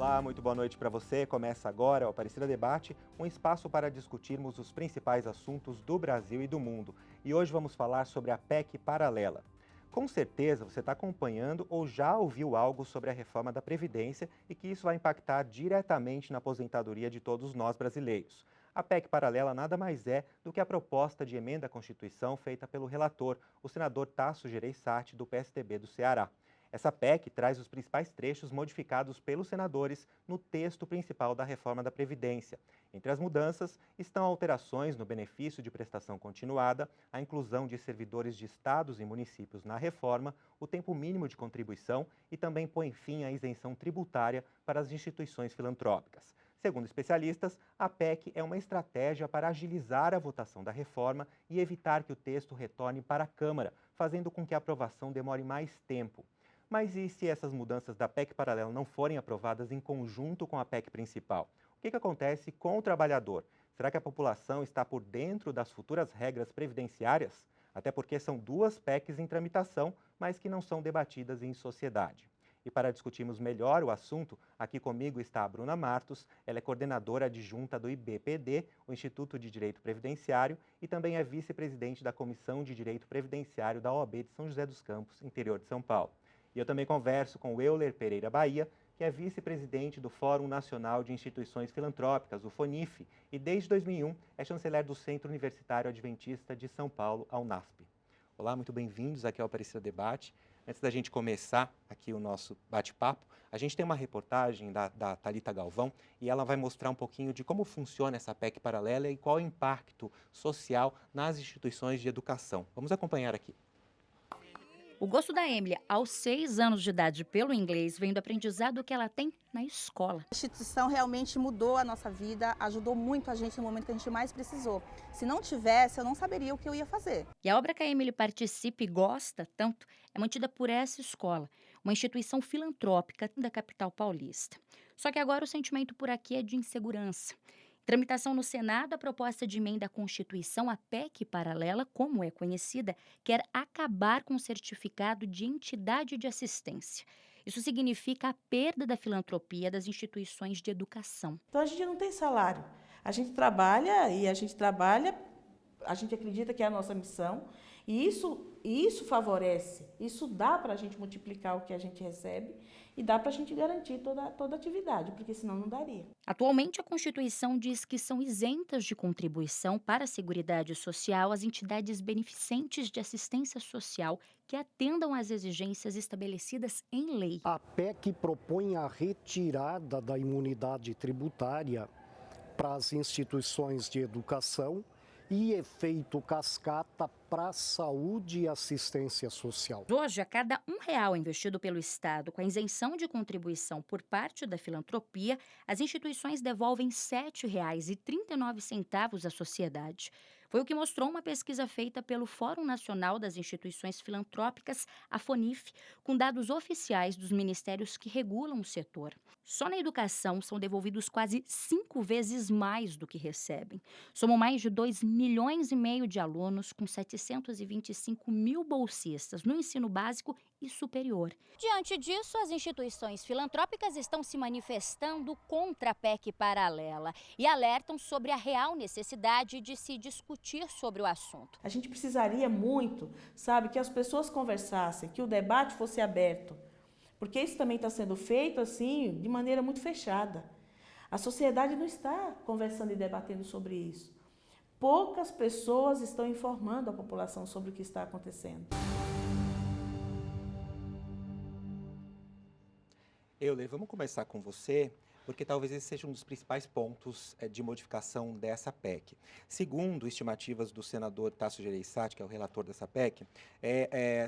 Olá, muito boa noite para você. Começa agora o Aparecida Debate, um espaço para discutirmos os principais assuntos do Brasil e do mundo. E hoje vamos falar sobre a PEC paralela. Com certeza você está acompanhando ou já ouviu algo sobre a reforma da Previdência e que isso vai impactar diretamente na aposentadoria de todos nós brasileiros. A PEC paralela nada mais é do que a proposta de emenda à Constituição feita pelo relator, o senador Tasso Gereissati, do PSDB do Ceará. Essa PEC traz os principais trechos modificados pelos senadores no texto principal da reforma da Previdência. Entre as mudanças estão alterações no benefício de prestação continuada, a inclusão de servidores de estados e municípios na reforma, o tempo mínimo de contribuição e também põe fim à isenção tributária para as instituições filantrópicas. Segundo especialistas, a PEC é uma estratégia para agilizar a votação da reforma e evitar que o texto retorne para a Câmara, fazendo com que a aprovação demore mais tempo. Mas e se essas mudanças da PEC paralela não forem aprovadas em conjunto com a PEC principal? O que acontece com o trabalhador? Será que a população está por dentro das futuras regras previdenciárias? Até porque são duas PECs em tramitação, mas que não são debatidas em sociedade. E para discutirmos melhor o assunto, aqui comigo está a Bruna Martos, ela é coordenadora adjunta do IBPD, o Instituto de Direito Previdenciário, e também é vice-presidente da Comissão de Direito Previdenciário da OAB de São José dos Campos, interior de São Paulo. E eu também converso com o Euler Pereira Bahia, que é vice-presidente do Fórum Nacional de Instituições Filantrópicas, o FONIF, e desde 2001 é chanceler do Centro Universitário Adventista de São Paulo, a UNASP. Olá, muito bem-vindos aqui ao Aparecida Debate. Antes da gente começar aqui o nosso bate-papo, a gente tem uma reportagem da Thalita Galvão e ela vai mostrar um pouquinho de como funciona essa PEC paralela e qual é o impacto social nas instituições de educação. Vamos acompanhar aqui. O gosto da Emily, aos 6 anos de idade, pelo inglês, vem do aprendizado que ela tem na escola. A instituição realmente mudou a nossa vida, ajudou muito a gente no momento que a gente mais precisou. Se não tivesse, eu não saberia o que eu ia fazer. E a obra que a Emily participa e gosta tanto é mantida por essa escola, uma instituição filantrópica da capital paulista. Só que agora o sentimento por aqui é de insegurança. Tramitação no Senado, a proposta de emenda à Constituição, a PEC paralela, como é conhecida, quer acabar com o certificado de entidade de assistência. Isso significa a perda da filantropia das instituições de educação. Então a gente não tem salário. A gente trabalha, a gente acredita que é a nossa missão, e isso favorece, isso dá para a gente multiplicar o que a gente recebe e dá para a gente garantir toda a atividade, porque senão não daria. Atualmente, a Constituição diz que são isentas de contribuição para a Seguridade Social as entidades beneficentes de assistência social que atendam às exigências estabelecidas em lei. A PEC propõe a retirada da imunidade tributária para as instituições de educação e efeito cascata para a saúde e assistência social. Hoje, a cada R$1 investido pelo Estado com a isenção de contribuição por parte da filantropia, as instituições devolvem R$ 7,39 à sociedade. Foi o que mostrou uma pesquisa feita pelo Fórum Nacional das Instituições Filantrópicas, a FONIF, com dados oficiais dos ministérios que regulam o setor. Só na educação são devolvidos quase 5 vezes mais do que recebem. Somam mais de 2,5 milhões de alunos, com 725 mil bolsistas no ensino básico e superior. Diante disso, as instituições filantrópicas estão se manifestando contra a PEC paralela e alertam sobre a real necessidade de se discutir sobre o assunto. A gente precisaria muito, que as pessoas conversassem, que o debate fosse aberto, porque isso também está sendo feito assim, de maneira muito fechada. A sociedade não está conversando e debatendo sobre isso. Poucas pessoas estão informando a população sobre o que está acontecendo. Euler, vamos começar com você, porque talvez esse seja um dos principais pontos de modificação dessa PEC. Segundo estimativas do senador Tasso Gereissati, que é o relator dessa PEC,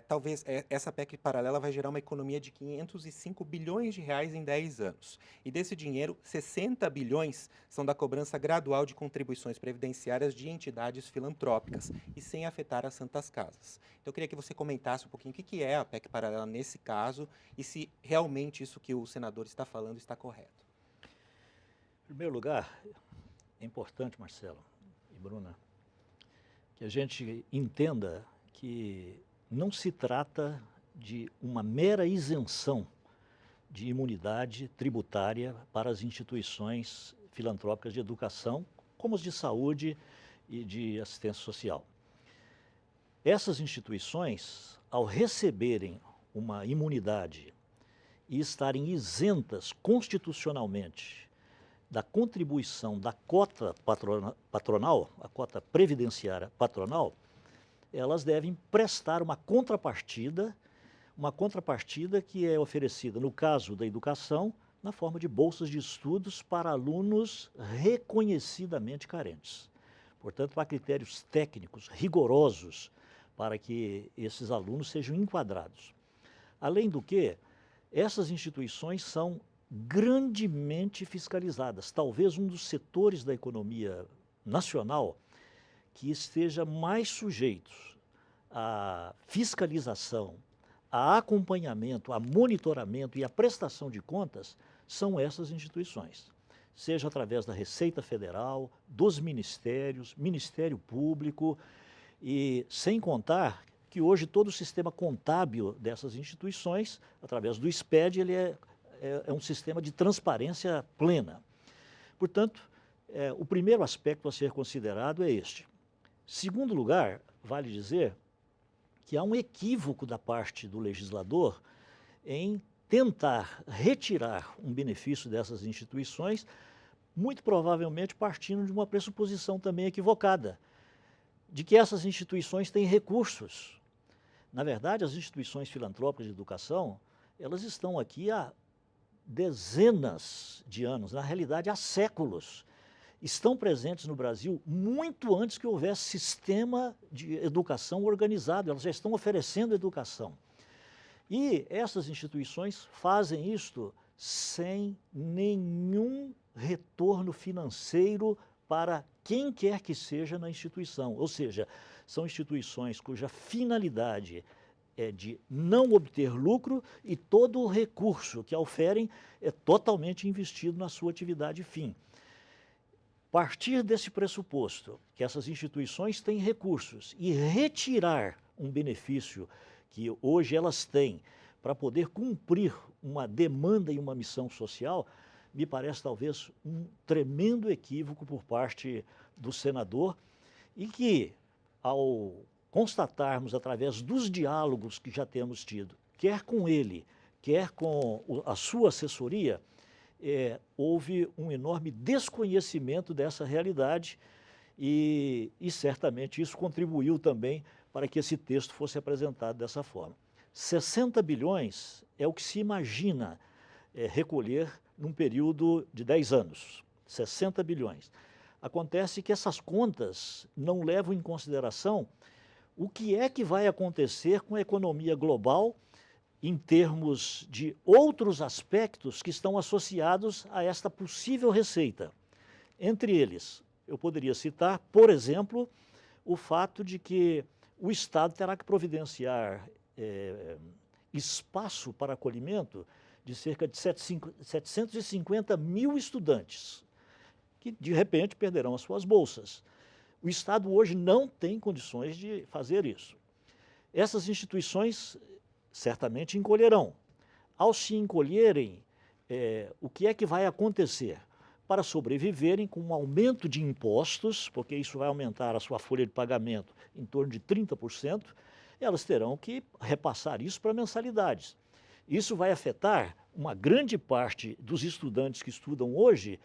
talvez essa PEC paralela vai gerar uma economia de 505 bilhões de reais em 10 anos. E desse dinheiro, 60 bilhões são da cobrança gradual de contribuições previdenciárias de entidades filantrópicas e sem afetar as santas casas. Então eu queria que você comentasse um pouquinho o que é a PEC paralela nesse caso e se realmente isso que o senador está falando está correto. Em primeiro lugar, é importante, Marcelo e Bruna, que a gente entenda que não se trata de uma mera isenção de imunidade tributária para as instituições filantrópicas de educação, como as de saúde e de assistência social. Essas instituições, ao receberem uma imunidade e estarem isentas constitucionalmente da contribuição da cota patronal, a cota previdenciária patronal, elas devem prestar uma contrapartida que é oferecida, no caso da educação, na forma de bolsas de estudos para alunos reconhecidamente carentes. Portanto, há critérios técnicos rigorosos para que esses alunos sejam enquadrados. Além do que, essas instituições são grandemente fiscalizadas. Talvez um dos setores da economia nacional que esteja mais sujeito à fiscalização, a acompanhamento, a monitoramento e a prestação de contas são essas instituições. Seja através da Receita Federal, dos ministérios, Ministério Público, e sem contar que hoje todo o sistema contábil dessas instituições, através do SPED, ele é um sistema de transparência plena. Portanto, o primeiro aspecto a ser considerado é este. Segundo lugar, vale dizer que há um equívoco da parte do legislador em tentar retirar um benefício dessas instituições, muito provavelmente partindo de uma pressuposição também equivocada, de que essas instituições têm recursos. Na verdade, as instituições filantrópicas de educação, elas estão aqui há dezenas de anos, na realidade há séculos. Estão presentes no Brasil muito antes que houvesse sistema de educação organizado, elas já estão oferecendo educação. E essas instituições fazem isto sem nenhum retorno financeiro para quem quer que seja na instituição. Ou seja, são instituições cuja finalidade é de não obter lucro e todo o recurso que oferem é totalmente investido na sua atividade fim. Partir desse pressuposto que essas instituições têm recursos e retirar um benefício que hoje elas têm para poder cumprir uma demanda e uma missão social, me parece talvez um tremendo equívoco por parte do senador e que, ao constatarmos através dos diálogos que já temos tido, quer com ele, quer com a sua assessoria, houve um enorme desconhecimento dessa realidade e certamente isso contribuiu também para que esse texto fosse apresentado dessa forma. 60 bilhões é o que se imagina recolher num período de 10 anos, 60 bilhões. Acontece que essas contas não levam em consideração o que é que vai acontecer com a economia global em termos de outros aspectos que estão associados a esta possível receita. Entre eles, eu poderia citar, por exemplo, o fato de que o Estado terá que providenciar espaço para acolhimento de cerca de 750 mil estudantes, que de repente perderão as suas bolsas. O Estado hoje não tem condições de fazer isso. Essas instituições certamente encolherão. Ao se encolherem, o que é que vai acontecer? Para sobreviverem com um aumento de impostos, porque isso vai aumentar a sua folha de pagamento em torno de 30%, elas terão que repassar isso para mensalidades. Isso vai afetar uma grande parte dos estudantes que estudam hoje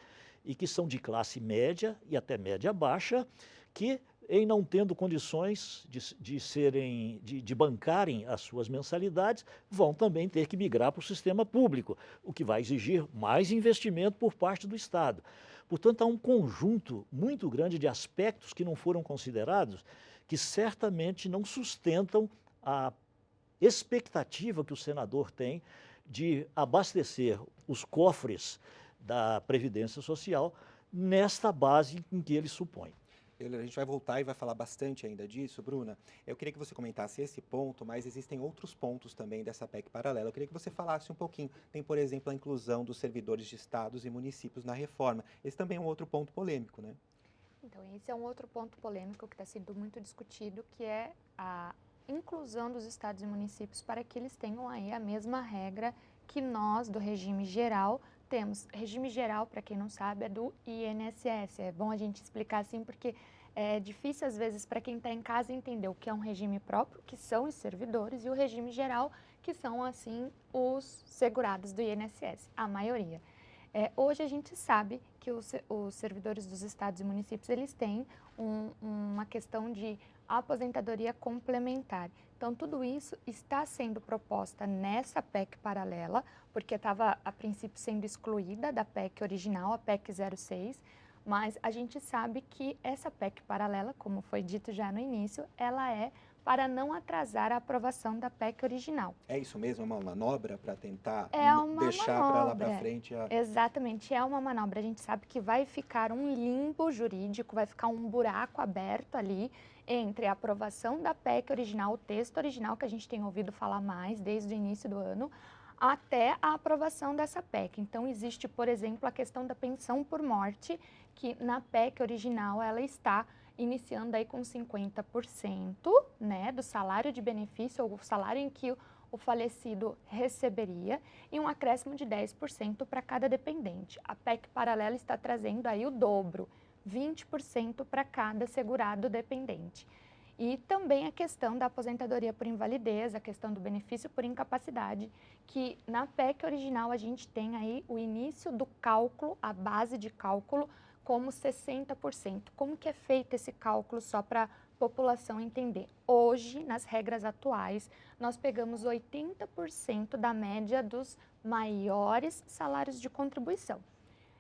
e que são de classe média e até média baixa, que, em não tendo condições de bancarem as suas mensalidades, vão também ter que migrar para o sistema público, o que vai exigir mais investimento por parte do Estado. Portanto, há um conjunto muito grande de aspectos que não foram considerados, que certamente não sustentam a expectativa que o senador tem de abastecer os cofres da Previdência Social nesta base em que ele supõe. A gente vai voltar e vai falar bastante ainda disso, Bruna. Eu queria que você comentasse esse ponto, mas existem outros pontos também dessa PEC paralela. Eu queria que você falasse um pouquinho. Tem, por exemplo, a inclusão dos servidores de estados e municípios na reforma. Esse também é um outro ponto polêmico, né? Então, esse é um outro ponto polêmico que está sendo muito discutido, que é a inclusão dos estados e municípios para que eles tenham aí a mesma regra que nós, do regime geral, temos. Regime geral, para quem não sabe, é do INSS. É bom a gente explicar assim, porque é difícil, às vezes, para quem está em casa entender o que é um regime próprio, que são os servidores, e o regime geral, que são, assim, os segurados do INSS, a maioria. Hoje a gente sabe que os servidores dos estados e municípios, eles têm uma questão de aposentadoria complementar. Então, tudo isso está sendo proposta nessa PEC paralela, porque estava, a princípio, sendo excluída da PEC original, a PEC 06, mas a gente sabe que essa PEC paralela, como foi dito já no início, ela é para não atrasar a aprovação da PEC original. É isso mesmo? É uma manobra para tentar deixar para lá para frente? Exatamente, é uma manobra. A gente sabe que vai ficar um limbo jurídico, vai ficar um buraco aberto ali entre a aprovação da PEC original, o texto original que a gente tem ouvido falar mais desde o início do ano, até a aprovação dessa PEC. Então, existe, por exemplo, a questão da pensão por morte, que na PEC original ela está iniciando aí com 50%, né, do salário de benefício, ou o salário em que o falecido receberia, e um acréscimo de 10% para cada dependente. A PEC paralela está trazendo aí o dobro, 20% para cada segurado dependente. E também a questão da aposentadoria por invalidez, a questão do benefício por incapacidade, que na PEC original a gente tem aí o início do cálculo, a base de cálculo, como 60%. Como que é feito esse cálculo só para a população entender? Hoje, nas regras atuais, nós pegamos 80% da média dos maiores salários de contribuição.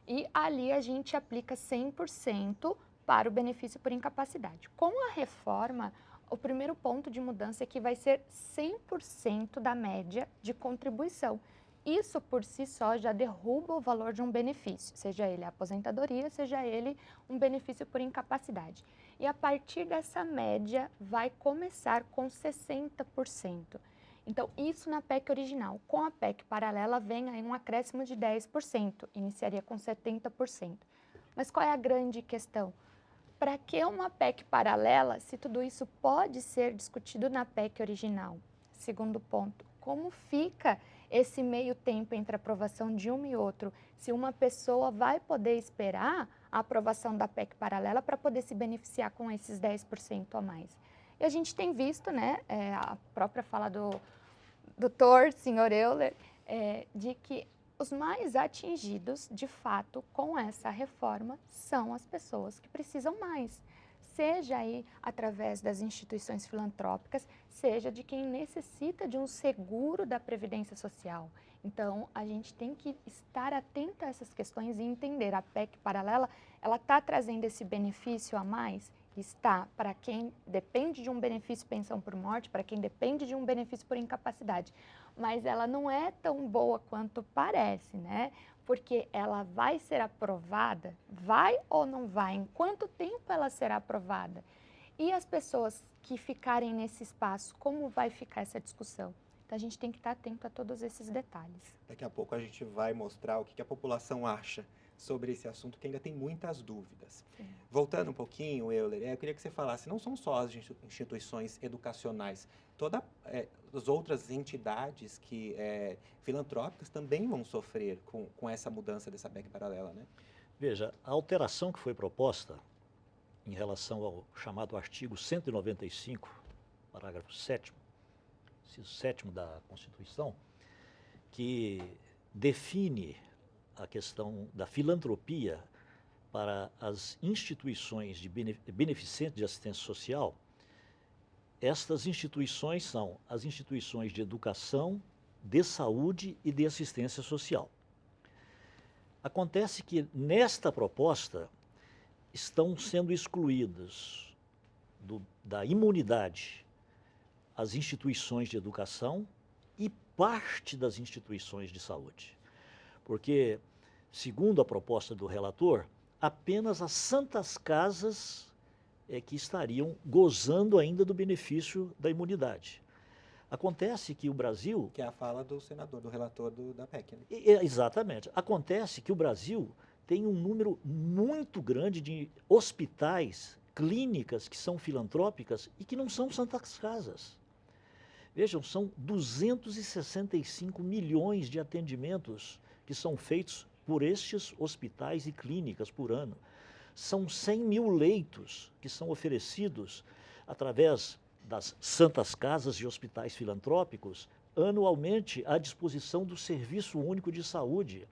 E ali a gente aplica 100% para o benefício por incapacidade. Com a reforma, o primeiro ponto de mudança é que vai ser 100% da média de contribuição. Isso por si só já derruba o valor de um benefício, seja ele a aposentadoria, seja ele um benefício por incapacidade. E a partir dessa média vai começar com 60%. Então, isso na PEC original. Com a PEC paralela vem aí um acréscimo de 10%, iniciaria com 70%. Mas qual é a grande questão? Para que uma PEC paralela, se tudo isso pode ser discutido na PEC original? Segundo ponto, como fica esse meio tempo entre a aprovação de um e outro? Se uma pessoa vai poder esperar a aprovação da PEC paralela para poder se beneficiar com esses 10% a mais? E a gente tem visto, né, a própria fala do doutor, senhor Euler, de que os mais atingidos, de fato, com essa reforma, são as pessoas que precisam mais. Seja aí através das instituições filantrópicas, seja de quem necessita de um seguro da Previdência Social. Então, a gente tem que estar atento a essas questões e entender. A PEC paralela, ela está trazendo esse benefício a mais? Está para quem depende de um benefício pensão por morte, para quem depende de um benefício por incapacidade. Mas ela não é tão boa quanto parece, né? Porque ela vai ser aprovada, vai ou não vai? Em quanto tempo ela será aprovada? E as pessoas que ficarem nesse espaço, como vai ficar essa discussão? Então, a gente tem que estar atento a todos esses detalhes. Daqui a pouco a gente vai mostrar o que a população acha sobre esse assunto, que ainda tem muitas dúvidas. Sim. Voltando um pouquinho, Euler, eu queria que você falasse, não são só as instituições educacionais, todas as outras entidades filantrópicas também vão sofrer com essa mudança dessa PEC paralela, né? Veja, a alteração que foi proposta em relação ao chamado artigo 195, parágrafo 7º, inciso 7º da Constituição, que define a questão da filantropia para as instituições de beneficentes de assistência social. Estas instituições são as instituições de educação, de saúde e de assistência social. Acontece que nesta proposta estão sendo excluídas da imunidade as instituições de educação e parte das instituições de saúde. Porque, segundo a proposta do relator, apenas as santas casas que estariam gozando ainda do benefício da imunidade. Acontece que o Brasil... Que é a fala do senador, do relator da PEC. Né? Exatamente. Acontece que o Brasil tem um número muito grande de hospitais, clínicas que são filantrópicas e que não são santas casas. Vejam, são 265 milhões de atendimentos que são feitos por estes hospitais e clínicas por ano. São 100 mil leitos que são oferecidos através das santas casas e hospitais filantrópicos anualmente à disposição do Serviço Único de Saúde.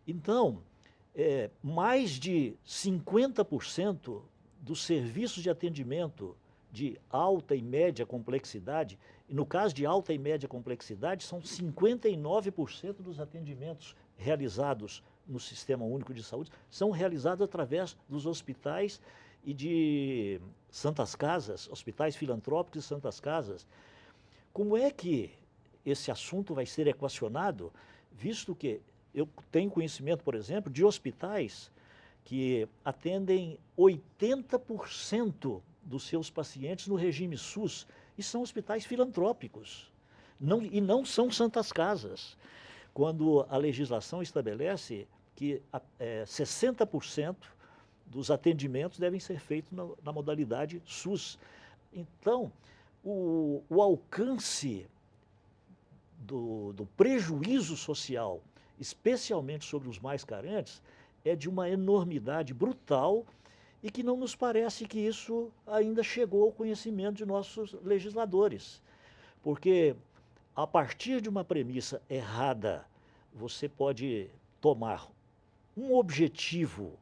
Então, mais de 50% dos serviços de atendimento de alta e média complexidade, e no caso de alta e média complexidade, são 59% dos atendimentos realizados no Sistema Único de Saúde, são realizados através dos hospitais e de santas casas, hospitais filantrópicos e santas casas. Como é que esse assunto vai ser equacionado, visto que eu tenho conhecimento, por exemplo, de hospitais que atendem 80% dos seus pacientes no regime SUS, e são hospitais filantrópicos, e não são santas casas. Quando a legislação estabelece que 60% dos atendimentos devem ser feitos na modalidade SUS. Então, o alcance do prejuízo social, especialmente sobre os mais carentes, é de uma enormidade brutal e que não nos parece que isso ainda chegou ao conhecimento de nossos legisladores. Porque, a partir de uma premissa errada, você pode tomar um objetivo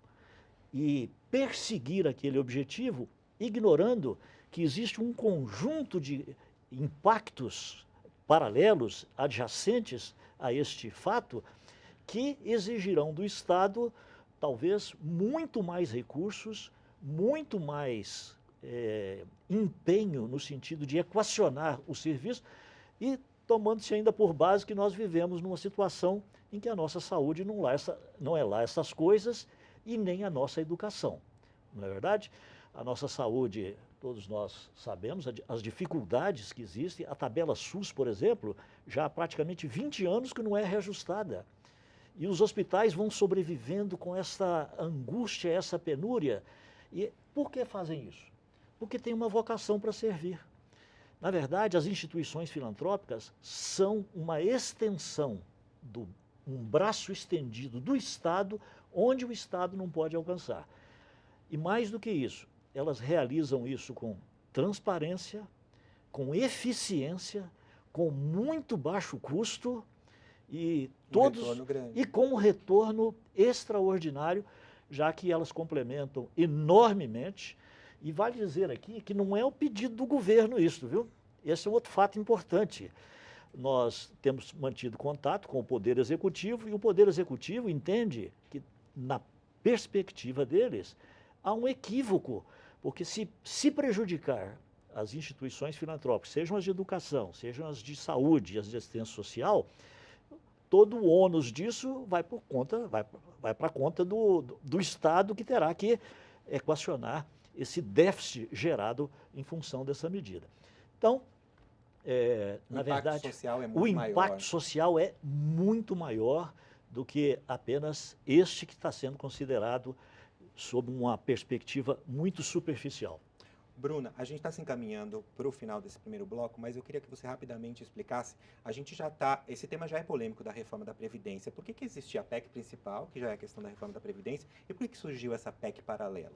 e perseguir aquele objetivo, ignorando que existe um conjunto de impactos paralelos, adjacentes a este fato, que exigirão do Estado talvez muito mais recursos, muito mais empenho no sentido de equacionar o serviço e tomando-se ainda por base que nós vivemos numa situação em que a nossa saúde não é lá essas coisas e nem a nossa educação. Não é verdade? A nossa saúde, todos nós sabemos, as dificuldades que existem. A tabela SUS, por exemplo, já há praticamente 20 anos que não é reajustada. E os hospitais vão sobrevivendo com essa angústia, essa penúria. E por que fazem isso? Porque têm uma vocação para servir. Na verdade, as instituições filantrópicas são uma extensão, um braço estendido do Estado, onde o Estado não pode alcançar. E mais do que isso, elas realizam isso com transparência, com eficiência, com muito baixo custo e com um retorno extraordinário, já que elas complementam enormemente. E vale dizer aqui que não é o pedido do governo isso, viu? Esse é um outro fato importante. Nós temos mantido contato com o Poder Executivo e o Poder Executivo entende que, na perspectiva deles, há um equívoco, porque se prejudicar as instituições filantrópicas, sejam as de educação, sejam as de saúde, as de assistência social, todo o ônus disso vai para a conta do Estado, que terá que equacionar esse déficit gerado em função dessa medida. Então, na verdade, o impacto social é muito maior do que apenas este que está sendo considerado sob uma perspectiva muito superficial. Bruna, a gente está se encaminhando para o final desse primeiro bloco, mas eu queria que você rapidamente explicasse. Esse tema já é polêmico da reforma da Previdência. Por que existia a PEC principal, que já é a questão da reforma da Previdência, e por que surgiu essa PEC paralela?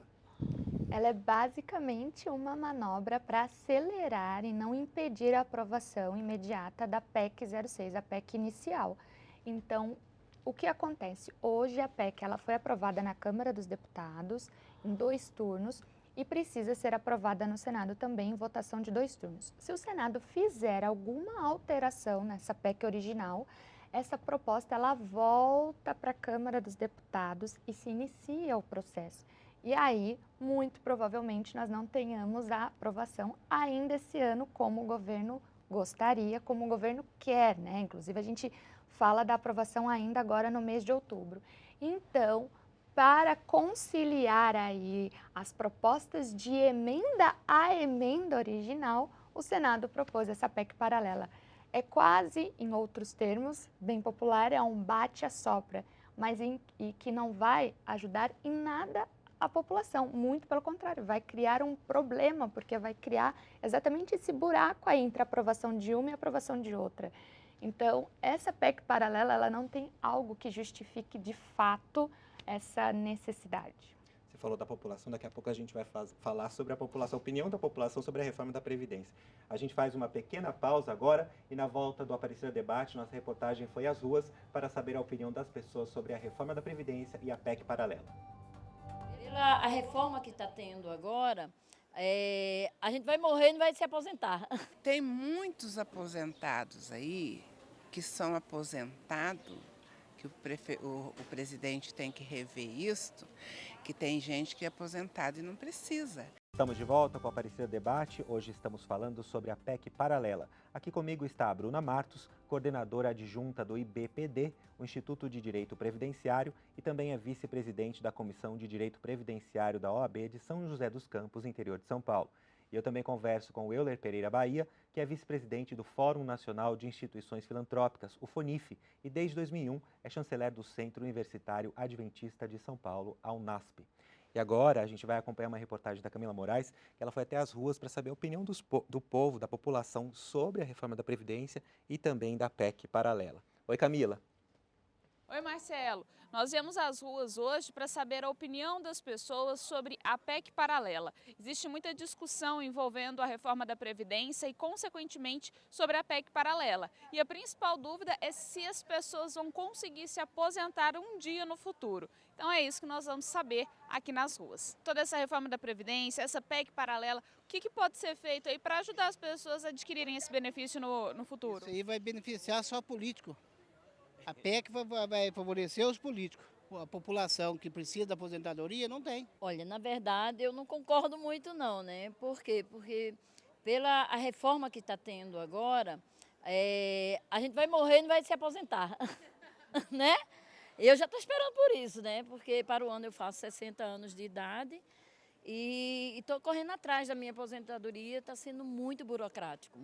Ela é basicamente uma manobra para acelerar e não impedir a aprovação imediata da PEC 06, a PEC inicial. Então, o que acontece? Hoje a PEC ela foi aprovada na Câmara dos Deputados em 2 turnos e precisa ser aprovada no Senado também em votação de 2 turnos. Se o Senado fizer alguma alteração nessa PEC original, essa proposta ela volta para a Câmara dos Deputados e se inicia o processo. E aí, muito provavelmente, nós não tenhamos a aprovação ainda esse ano, como o governo gostaria, como o governo quer, né? Inclusive, a gente fala da aprovação ainda agora no mês de outubro. Então, para conciliar aí as propostas de emenda à emenda original, o Senado propôs essa PEC paralela. É quase, em outros termos, bem popular, é um bate-a-sopra, mas que não vai ajudar em nada a população, muito pelo contrário, vai criar um problema, porque vai criar exatamente esse buraco aí entre a aprovação de uma e a aprovação de outra. Então, essa PEC paralela, ela não tem algo que justifique de fato essa necessidade. Você falou da população, daqui a pouco a gente vai falar sobre a população, a opinião da população sobre a reforma da Previdência. A gente faz uma pequena pausa agora e na volta do Aparecida Debate, nossa reportagem foi às ruas para saber a opinião das pessoas sobre a reforma da Previdência e a PEC paralela. A reforma que está tendo agora, a gente vai morrer e não vai se aposentar. Tem muitos aposentados aí que são aposentados, que o presidente tem que rever isto, que tem gente que é aposentada e não precisa. Estamos de volta com o Aparecida Debate. Hoje estamos falando sobre a PEC paralela. Aqui comigo está a Bruna Martos, coordenadora adjunta do IBPD, o Instituto de Direito Previdenciário, e também é vice-presidente da Comissão de Direito Previdenciário da OAB de São José dos Campos, interior de São Paulo. E eu também converso com o Euler Pereira Bahia, que é vice-presidente do Fórum Nacional de Instituições Filantrópicas, o FONIF, e desde 2001 é chanceler do Centro Universitário Adventista de São Paulo, a UNASP. E agora a gente vai acompanhar uma reportagem da Camila Moraes, que ela foi até as ruas para saber a opinião do povo, da população, sobre a reforma da Previdência e também da PEC paralela. Oi, Camila. Oi, Marcelo. Nós viemos às ruas hoje para saber a opinião das pessoas sobre a PEC paralela. Existe muita discussão envolvendo a reforma da Previdência e, consequentemente, sobre a PEC paralela. E a principal dúvida é se as pessoas vão conseguir se aposentar um dia no futuro. Então é isso que nós vamos saber aqui nas ruas. Toda essa reforma da Previdência, essa PEC paralela, o que pode ser feito aí para ajudar as pessoas a adquirirem esse benefício no futuro? Isso aí vai beneficiar só político. A PEC vai favorecer os políticos. A população que precisa da aposentadoria não tem. Olha, na verdade, eu não concordo muito não, né? Por quê? Porque pela a reforma que está tendo agora, a gente vai morrer e não vai se aposentar, né? Eu já estou esperando por isso, né? Porque para o ano eu faço 60 anos de idade e estou correndo atrás da minha aposentadoria. Está sendo muito burocrático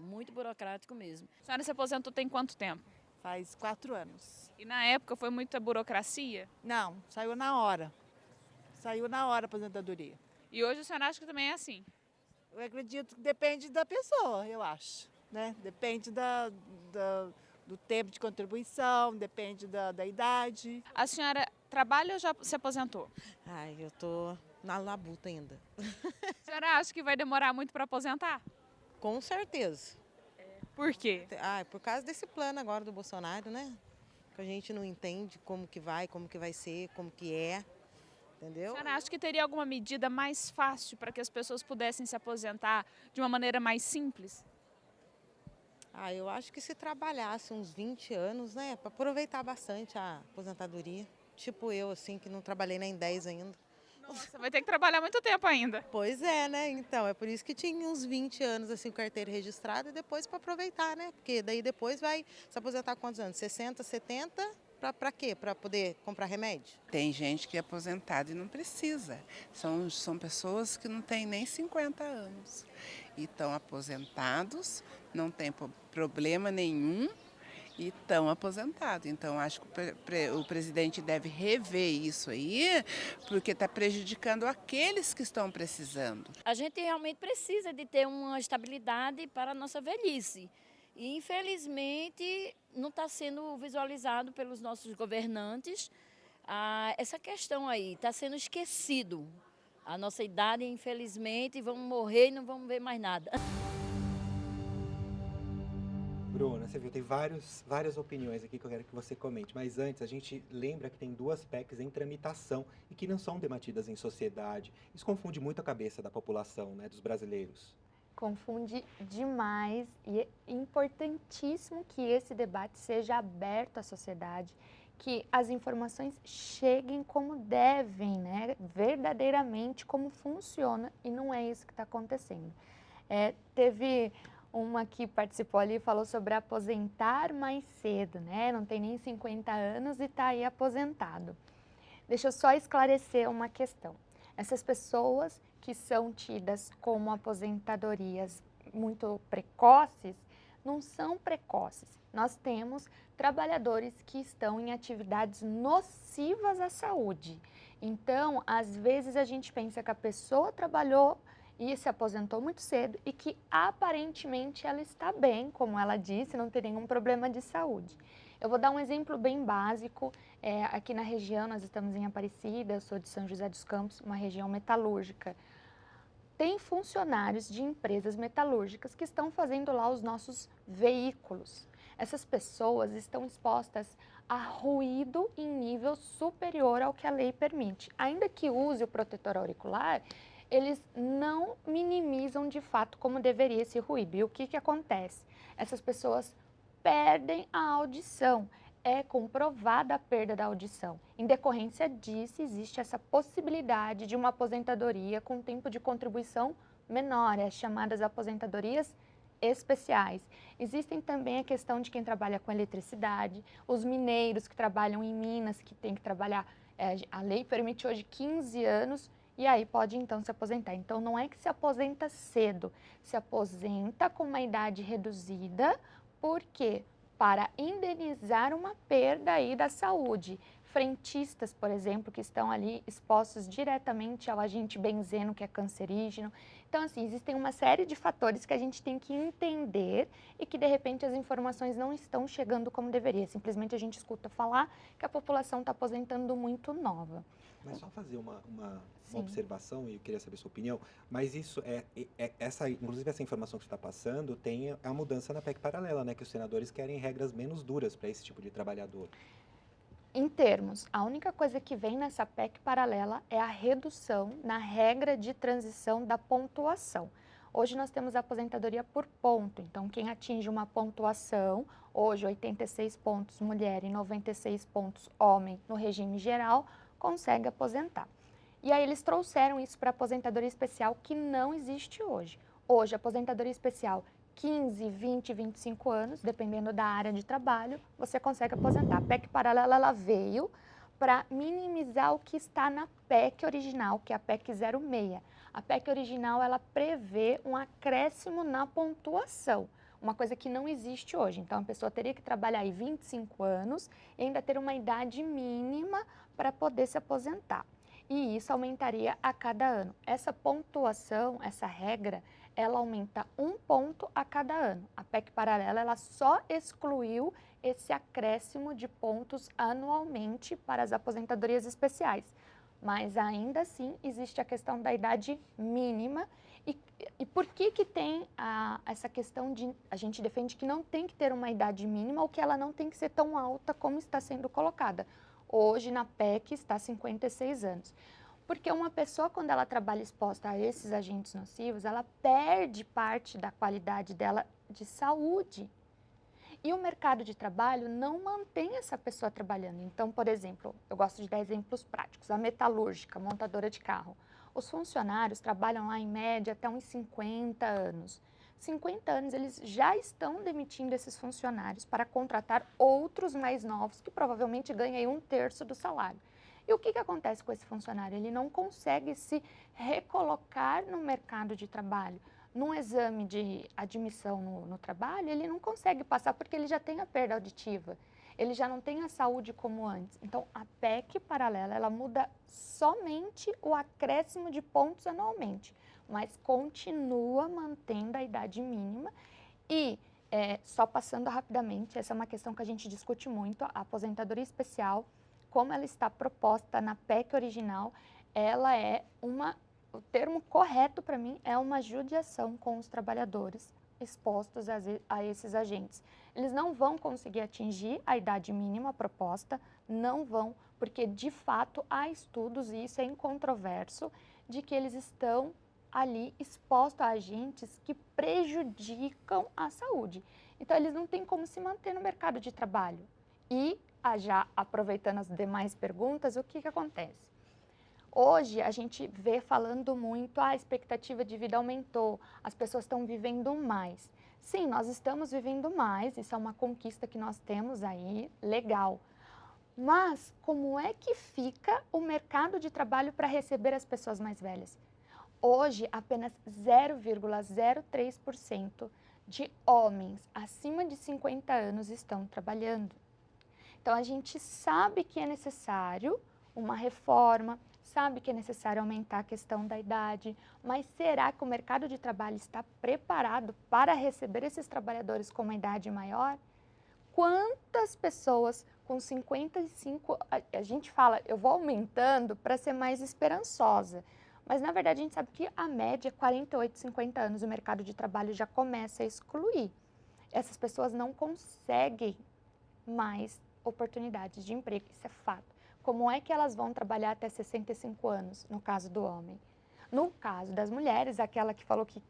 mesmo. A senhora se aposentou tem quanto tempo? Faz 4 anos. E na época foi muita burocracia? Não, saiu na hora. Saiu na hora a aposentadoria. E hoje a senhora acha que também é assim? Eu acredito que depende da pessoa, eu acho. Né? Depende do tempo de contribuição, depende da idade. A senhora trabalha ou já se aposentou? Ai, eu tô na labuta ainda. A senhora acha que vai demorar muito para aposentar? Com certeza. Por quê? Por causa desse plano agora do Bolsonaro, né? Que a gente não entende como que vai ser, como que é, entendeu? A senhora acha que teria alguma medida mais fácil para que as pessoas pudessem se aposentar de uma maneira mais simples? Eu acho que se trabalhasse uns 20 anos, né? Para aproveitar bastante a aposentadoria. Tipo eu, assim, que não trabalhei nem 10 ainda. Nossa, vai ter que trabalhar muito tempo ainda. Pois é, né? Então, é por isso que tinha uns 20 anos, assim, carteira registrada e depois para aproveitar, né? Porque daí depois vai se aposentar quantos anos? 60, 70? Para quê? Para poder comprar remédio? Tem gente que é aposentada e não precisa. São pessoas que não têm nem 50 anos. E estão aposentados, não tem problema nenhum. E estão aposentados. Então, acho que o presidente deve rever isso aí, porque está prejudicando aqueles que estão precisando. A gente realmente precisa de ter uma estabilidade para a nossa velhice. E, infelizmente, não está sendo visualizado pelos nossos governantes essa questão aí. Está sendo esquecido. A nossa idade, infelizmente, vamos morrer e não vamos ver mais nada. Bruna, você viu, tem várias opiniões aqui que eu quero que você comente, mas antes a gente lembra que tem 2 PECs em tramitação e que não são debatidas em sociedade. Isso confunde muito a cabeça da população, né, dos brasileiros. Confunde demais e é importantíssimo que esse debate seja aberto à sociedade, que as informações cheguem como devem, né, verdadeiramente como funciona, e não é isso que está acontecendo. Teve uma que participou ali e falou sobre aposentar mais cedo, né? Não tem nem 50 anos e está aí aposentado. Deixa eu só esclarecer uma questão. Essas pessoas que são tidas como aposentadorias muito precoces, não são precoces. Nós temos trabalhadores que estão em atividades nocivas à saúde. Então, às vezes a gente pensa que a pessoa trabalhou e se aposentou muito cedo e que aparentemente ela está bem, como ela disse, não tem nenhum problema de saúde. Eu vou dar um exemplo bem básico. Aqui na região, nós estamos em Aparecida, eu sou de São José dos Campos, uma região metalúrgica. Tem funcionários de empresas metalúrgicas que estão fazendo lá os nossos veículos. Essas pessoas estão expostas a ruído em nível superior ao que a lei permite. Ainda que use o protetor auricular, eles não minimizam de fato como deveria esse ruído. E o que acontece? Essas pessoas perdem a audição. É comprovada a perda da audição. Em decorrência disso, existe essa possibilidade de uma aposentadoria com tempo de contribuição menor, as chamadas aposentadorias especiais. Existem também a questão de quem trabalha com eletricidade, os mineiros que trabalham em minas, que tem que trabalhar, a lei permite hoje 15 anos, e aí pode então se aposentar. Então não é que se aposenta cedo, se aposenta com uma idade reduzida, por quê? Para indenizar uma perda aí da saúde. Frentistas, por exemplo, que estão ali expostos diretamente ao agente benzeno, que é cancerígeno. Então, assim, existem uma série de fatores que a gente tem que entender e que, de repente, as informações não estão chegando como deveria. Simplesmente a gente escuta falar que a população está aposentando muito nova. Mas só fazer uma observação, e eu queria saber a sua opinião, mas isso inclusive essa informação que você está passando tem a mudança na PEC paralela, né? Que os senadores querem regras menos duras para esse tipo de trabalhador. Em termos, a única coisa que vem nessa PEC paralela é a redução na regra de transição da pontuação. Hoje nós temos a aposentadoria por ponto, então quem atinge uma pontuação, hoje 86 pontos mulher e 96 pontos homem no regime geral, consegue aposentar. E aí eles trouxeram isso para a aposentadoria especial, que não existe hoje. Hoje, a aposentadoria especial, 15, 20, 25 anos, dependendo da área de trabalho, você consegue aposentar. A PEC paralela, ela veio para minimizar o que está na PEC original, que é a PEC 06. A PEC original, ela prevê um acréscimo na pontuação, uma coisa que não existe hoje. Então, a pessoa teria que trabalhar aí 25 anos e ainda ter uma idade mínima para poder se aposentar. E isso aumentaria a cada ano. Essa pontuação, essa regra, ela aumenta 1 ponto a cada ano. A PEC paralela, ela só excluiu esse acréscimo de pontos anualmente para as aposentadorias especiais. Mas ainda assim existe a questão da idade mínima. E por que tem essa questão de... A gente defende que não tem que ter uma idade mínima ou que ela não tem que ser tão alta como está sendo colocada. Hoje na PEC está 56 anos. Porque uma pessoa, quando ela trabalha exposta a esses agentes nocivos, ela perde parte da qualidade dela de saúde. E o mercado de trabalho não mantém essa pessoa trabalhando. Então, por exemplo, eu gosto de dar exemplos práticos. A metalúrgica, montadora de carro. Os funcionários trabalham lá em média até uns 50 anos. 50 anos eles já estão demitindo esses funcionários para contratar outros mais novos que provavelmente ganham aí 1/3 do salário. E o que acontece com esse funcionário? Ele não consegue se recolocar no mercado de trabalho. Num exame de admissão no trabalho, ele não consegue passar porque ele já tem a perda auditiva. Ele já não tem a saúde como antes. Então, a PEC paralela, ela muda somente o acréscimo de pontos anualmente, mas continua mantendo a idade mínima. E, só passando rapidamente, essa é uma questão que a gente discute muito, a aposentadoria especial, como ela está proposta na PEC original, ela é o termo correto para mim é uma judiação com os trabalhadores expostos a esses agentes. Eles não vão conseguir atingir a idade mínima proposta, não vão, porque de fato há estudos, e isso é incontroverso, de que eles estão ali expostos a agentes que prejudicam a saúde. Então, eles não têm como se manter no mercado de trabalho. E, já aproveitando as demais perguntas, o que acontece? Hoje, a gente vê falando muito, a expectativa de vida aumentou, as pessoas estão vivendo mais. Sim, nós estamos vivendo mais, isso é uma conquista que nós temos aí, legal. Mas, como é que fica o mercado de trabalho para receber as pessoas mais velhas? Hoje, apenas 0,03% de homens acima de 50 anos estão trabalhando. Então, a gente sabe que é necessário uma reforma, sabe que é necessário aumentar a questão da idade, mas será que o mercado de trabalho está preparado para receber esses trabalhadores com uma idade maior? Quantas pessoas com 55, a gente fala, eu vou aumentando para ser mais esperançosa, mas na verdade a gente sabe que a média é 48, 50 anos, o mercado de trabalho já começa a excluir. Essas pessoas não conseguem mais oportunidades de emprego, isso é fato. Como é que elas vão trabalhar até 65 anos, no caso do homem? No caso das mulheres, aquela que falou que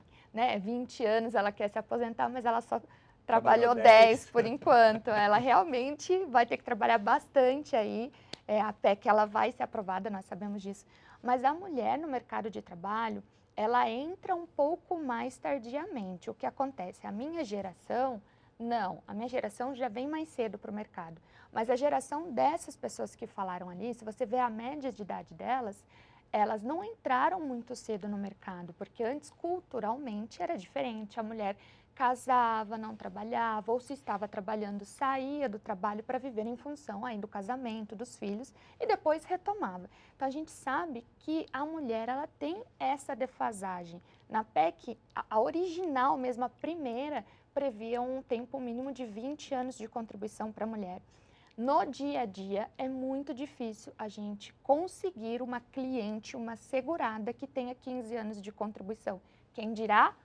20 anos ela quer se aposentar, mas ela só trabalhou 10 por enquanto. Ela realmente vai ter que trabalhar bastante aí. A PEC ela vai ser aprovada, nós sabemos disso. Mas a mulher no mercado de trabalho, ela entra um pouco mais tardiamente. O que acontece? A minha geração, não. A minha geração já vem mais cedo para o mercado. Mas a geração dessas pessoas que falaram ali, se você vê a média de idade delas, elas não entraram muito cedo no mercado, porque antes, culturalmente, era diferente. A mulher casava, não trabalhava, ou se estava trabalhando, saía do trabalho para viver em função aí do casamento, dos filhos, e depois retomava. Então, a gente sabe que a mulher, ela tem essa defasagem. Na PEC, a original mesmo, a primeira, previa um tempo mínimo de 20 anos de contribuição para a mulher. No dia a dia, é muito difícil a gente conseguir uma cliente, uma segurada que tenha 15 anos de contribuição. Quem dirá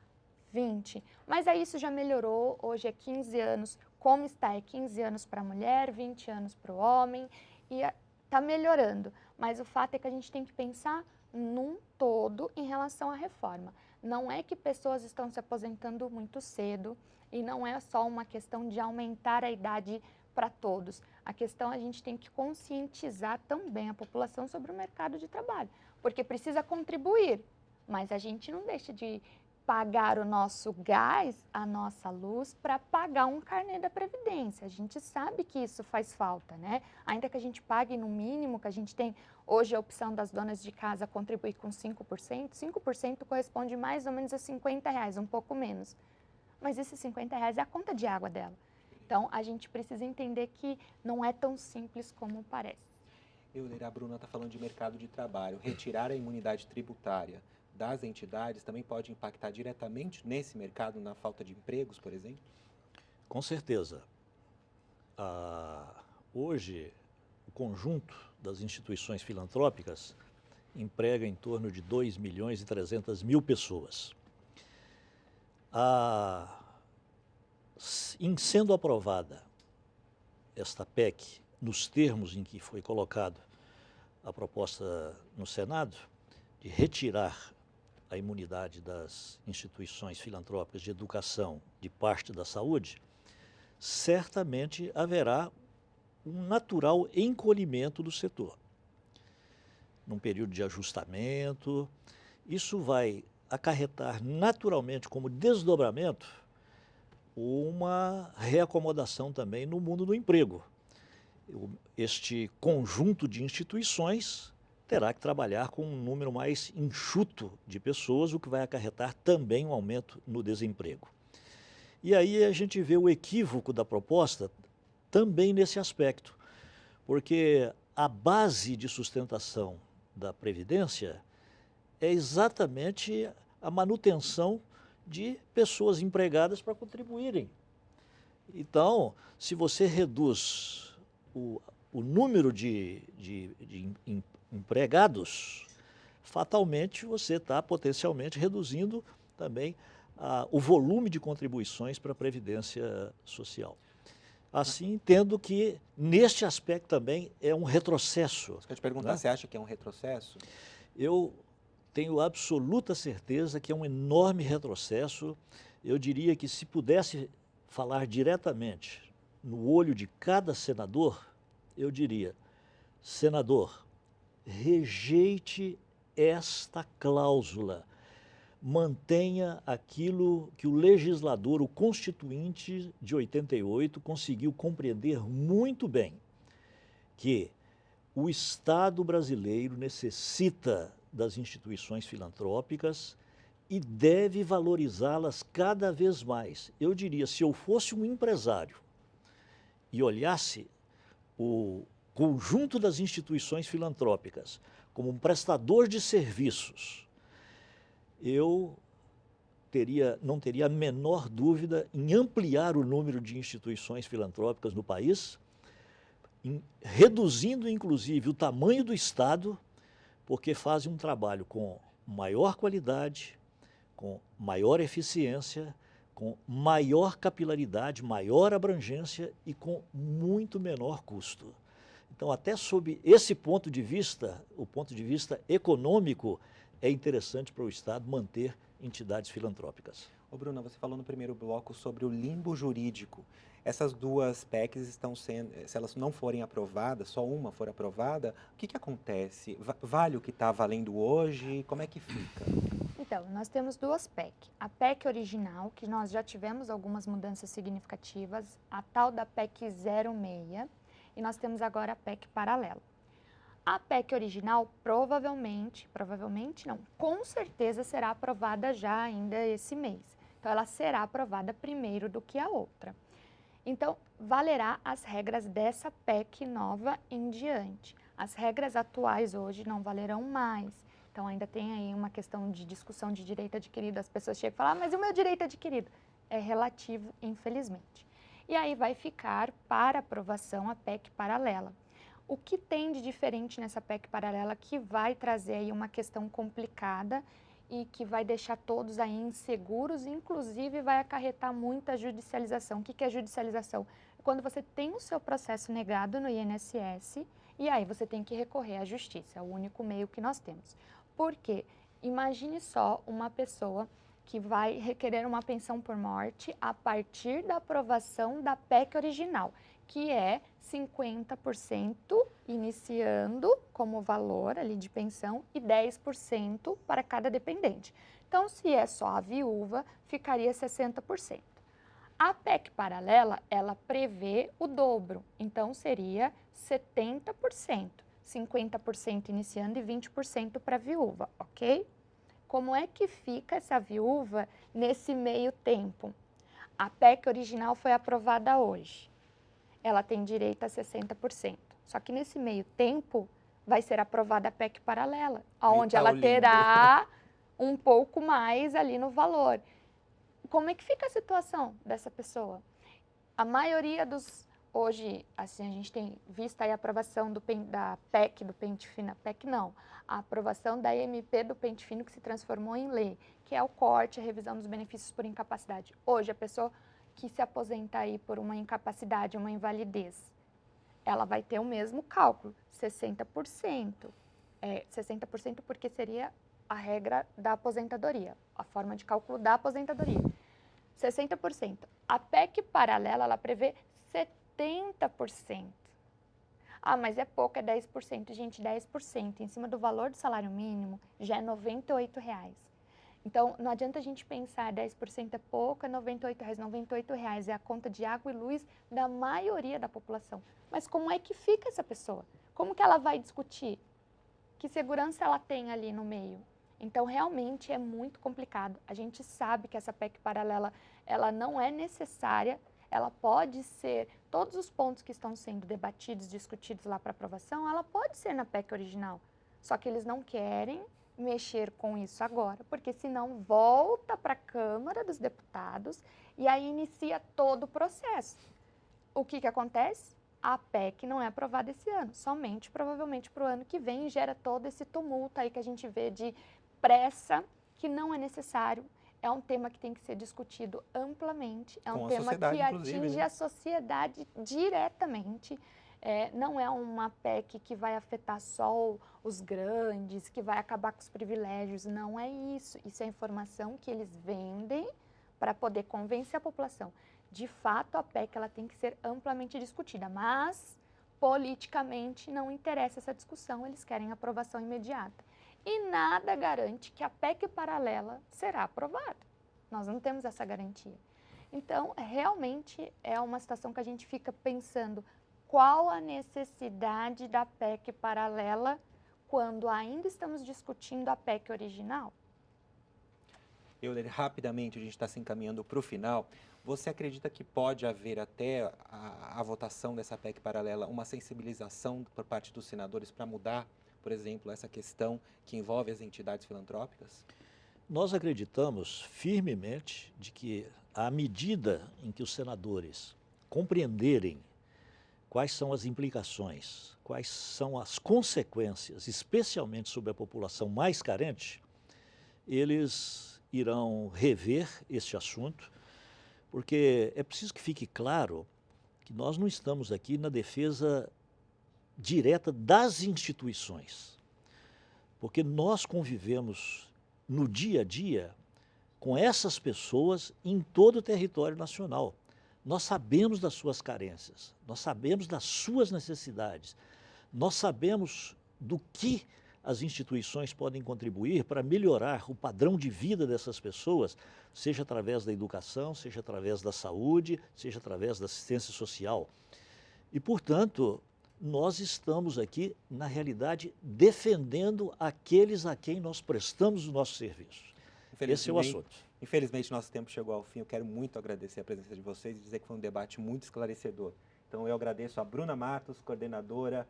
20. Mas aí isso já melhorou, hoje é 15 anos, como está? É 15 anos para a mulher, 20 anos para o homem, e está melhorando. Mas o fato é que a gente tem que pensar num todo em relação à reforma. Não é que pessoas estão se aposentando muito cedo, e não é só uma questão de aumentar a idade para todos. A questão a gente tem que conscientizar também a população sobre o mercado de trabalho, porque precisa contribuir, mas a gente não deixa de pagar o nosso gás, a nossa luz, para pagar um carnê da Previdência. A gente sabe que isso faz falta, né? Ainda que a gente pague no mínimo, que a gente tem hoje a opção das donas de casa contribuir com 5%, 5% corresponde mais ou menos a R$50, um pouco menos. Mas esses R$50 é a conta de água dela. Então, a gente precisa entender que não é tão simples como parece. Euler, a Bruna está falando de mercado de trabalho. Retirar a imunidade tributária das entidades também pode impactar diretamente nesse mercado, na falta de empregos, por exemplo? Com certeza. Hoje, o conjunto das instituições filantrópicas emprega em torno de 2.300.000 pessoas. Em sendo aprovada esta PEC, nos termos em que foi colocado a proposta no Senado, de retirar a imunidade das instituições filantrópicas de educação de parte da saúde, certamente haverá um natural encolhimento do setor. Num período de ajustamento, isso vai acarretar naturalmente como desdobramento uma reacomodação também no mundo do emprego. Este conjunto de instituições terá que trabalhar com um número mais enxuto de pessoas, o que vai acarretar também um aumento no desemprego. E aí a gente vê o equívoco da proposta também nesse aspecto, porque a base de sustentação da Previdência é exatamente a manutenção de pessoas empregadas para contribuírem. Então, se você reduz o número de empregados, fatalmente você está potencialmente reduzindo também o volume de contribuições para a Previdência Social. Assim, entendo que neste aspecto também é um retrocesso. Eu quero te perguntar, né? Você acha que é um retrocesso? Eu tenho absoluta certeza que é um enorme retrocesso. Eu diria que se pudesse falar diretamente no olho de cada senador, eu diria: senador, rejeite esta cláusula, mantenha aquilo que o legislador, o Constituinte de 88, conseguiu compreender muito bem, que o Estado brasileiro necessita das instituições filantrópicas e deve valorizá-las cada vez mais. Eu diria, se eu fosse um empresário e olhasse o conjunto das instituições filantrópicas como um prestador de serviços, eu não teria a menor dúvida em ampliar o número de instituições filantrópicas no país, reduzindo inclusive o tamanho do Estado, porque fazem um trabalho com maior qualidade, com maior eficiência, com maior capilaridade, maior abrangência e com muito menor custo. Então, até sob esse ponto de vista, o ponto de vista econômico, é interessante para o Estado manter entidades filantrópicas. Ô Bruna, você falou no primeiro bloco sobre o limbo jurídico. Essas duas PECs estão sendo, se elas não forem aprovadas, só uma for aprovada, o que acontece? Vale o que está valendo hoje? Como é que fica? Então, nós temos duas PEC. A PEC original, que nós já tivemos algumas mudanças significativas, a tal da PEC 06, e nós temos agora a PEC paralela. A PEC original provavelmente não, com certeza será aprovada já ainda esse mês. Então, ela será aprovada primeiro do que a outra. Então, valerá as regras dessa PEC nova em diante. As regras atuais hoje não valerão mais. Então, ainda tem aí uma questão de discussão de direito adquirido. As pessoas chegam e falam, mas e o meu direito adquirido? É relativo, infelizmente. E aí vai ficar para aprovação a PEC paralela. O que tem de diferente nessa PEC paralela que vai trazer aí uma questão complicada e que vai deixar todos aí inseguros, inclusive vai acarretar muita judicialização. O que é judicialização? É quando você tem o seu processo negado no INSS e aí você tem que recorrer à justiça, é o único meio que nós temos. Por quê? Imagine só uma pessoa que vai requerer uma pensão por morte a partir da aprovação da PEC original, que é 50% iniciando como valor ali de pensão e 10% para cada dependente. Então, se é só a viúva, ficaria 60%. A PEC paralela, ela prevê o dobro, então seria 70%, 50% iniciando e 20% para a viúva, ok? Como é que fica essa viúva nesse meio tempo? A PEC original foi aprovada hoje. Ela tem direito a 60%. Só que nesse meio tempo vai ser aprovada a PEC paralela, onde ela terá um pouco mais ali no valor. Como é que fica a situação dessa pessoa? A maioria dos... Hoje, assim, a gente tem visto aí a aprovação da PEC do pente fino, a PEC não, a aprovação da MP do pente fino que se transformou em lei, que é o corte, a revisão dos benefícios por incapacidade. Hoje, a pessoa que se aposenta aí por uma incapacidade, uma invalidez, ela vai ter o mesmo cálculo, 60%. 60% porque seria a regra da aposentadoria, a forma de cálculo da aposentadoria. 60%. A PEC paralela, ela prevê 70%. Ah, mas é pouco, é 10%. Gente, 10% em cima do valor do salário mínimo já é R$ 98. Então, não adianta a gente pensar 10% é pouco, é R$ 98. R$ 98 é a conta de água e luz da maioria da população. Mas como é que fica essa pessoa? Como que ela vai discutir? Que segurança ela tem ali no meio? Então, realmente é muito complicado. A gente sabe que essa PEC paralela, ela não é necessária, ela pode ser, todos os pontos que estão sendo debatidos, discutidos lá para aprovação, ela pode ser na PEC original. Só que eles não querem mexer com isso agora, porque senão volta para a Câmara dos Deputados e aí inicia todo o processo. O que acontece? A PEC não é aprovada esse ano, somente provavelmente para o ano que vem, e gera todo esse tumulto aí que a gente vê de pressa, que não é necessário. É um tema que tem que ser discutido amplamente, é um tema que atinge a sociedade diretamente. Não é uma PEC que vai afetar só os grandes, que vai acabar com os privilégios, não é isso. Isso é informação que eles vendem para poder convencer a população. De fato, a PEC ela tem que ser amplamente discutida, mas politicamente não interessa essa discussão, eles querem aprovação imediata. E nada garante que a PEC paralela será aprovada. Nós não temos essa garantia. Então, realmente é uma situação que a gente fica pensando qual a necessidade da PEC paralela quando ainda estamos discutindo a PEC original. Euler, rapidamente, a gente está se encaminhando para o final. Você acredita que pode haver até a votação dessa PEC paralela uma sensibilização por parte dos senadores para mudar, por exemplo, essa questão que envolve as entidades filantrópicas? Nós acreditamos firmemente de que, à medida em que os senadores compreenderem quais são as implicações, quais são as consequências, especialmente sobre a população mais carente, eles irão rever este assunto, porque é preciso que fique claro que nós não estamos aqui na defesa direta das instituições, porque nós convivemos no dia a dia com essas pessoas em todo o território nacional. Nós sabemos das suas carências, nós sabemos das suas necessidades, nós sabemos do que as instituições podem contribuir para melhorar o padrão de vida dessas pessoas, seja através da educação, seja através da saúde, seja através da assistência social. E, portanto, nós estamos aqui, na realidade, defendendo aqueles a quem nós prestamos o nosso serviço. Esse é o assunto. Infelizmente, nosso tempo chegou ao fim. Eu quero muito agradecer a presença de vocês e dizer que foi um debate muito esclarecedor. Então, eu agradeço a Bruna Matos, coordenadora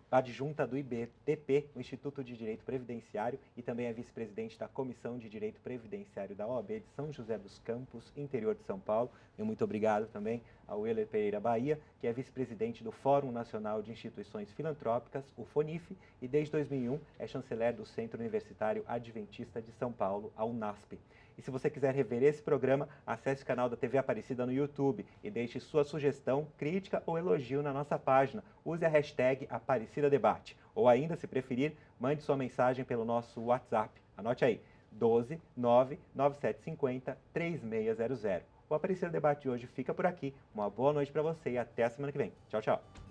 adjunta do IBTP, o Instituto de Direito Previdenciário, e também é vice-presidente da Comissão de Direito Previdenciário da OAB de São José dos Campos, interior de São Paulo. E muito obrigado também ao Euler Pereira Bahia, que é vice-presidente do Fórum Nacional de Instituições Filantrópicas, o FONIF, e desde 2001 é chanceler do Centro Universitário Adventista de São Paulo, a UNASP. E se você quiser rever esse programa, acesse o canal da TV Aparecida no YouTube e deixe sua sugestão, crítica ou elogio na nossa página. Use a hashtag AparecidaDebate. Ou ainda, se preferir, mande sua mensagem pelo nosso WhatsApp. Anote aí, 12 99750 3600. O Aparecida Debate de hoje fica por aqui. Uma boa noite para você e até a semana que vem. Tchau, tchau.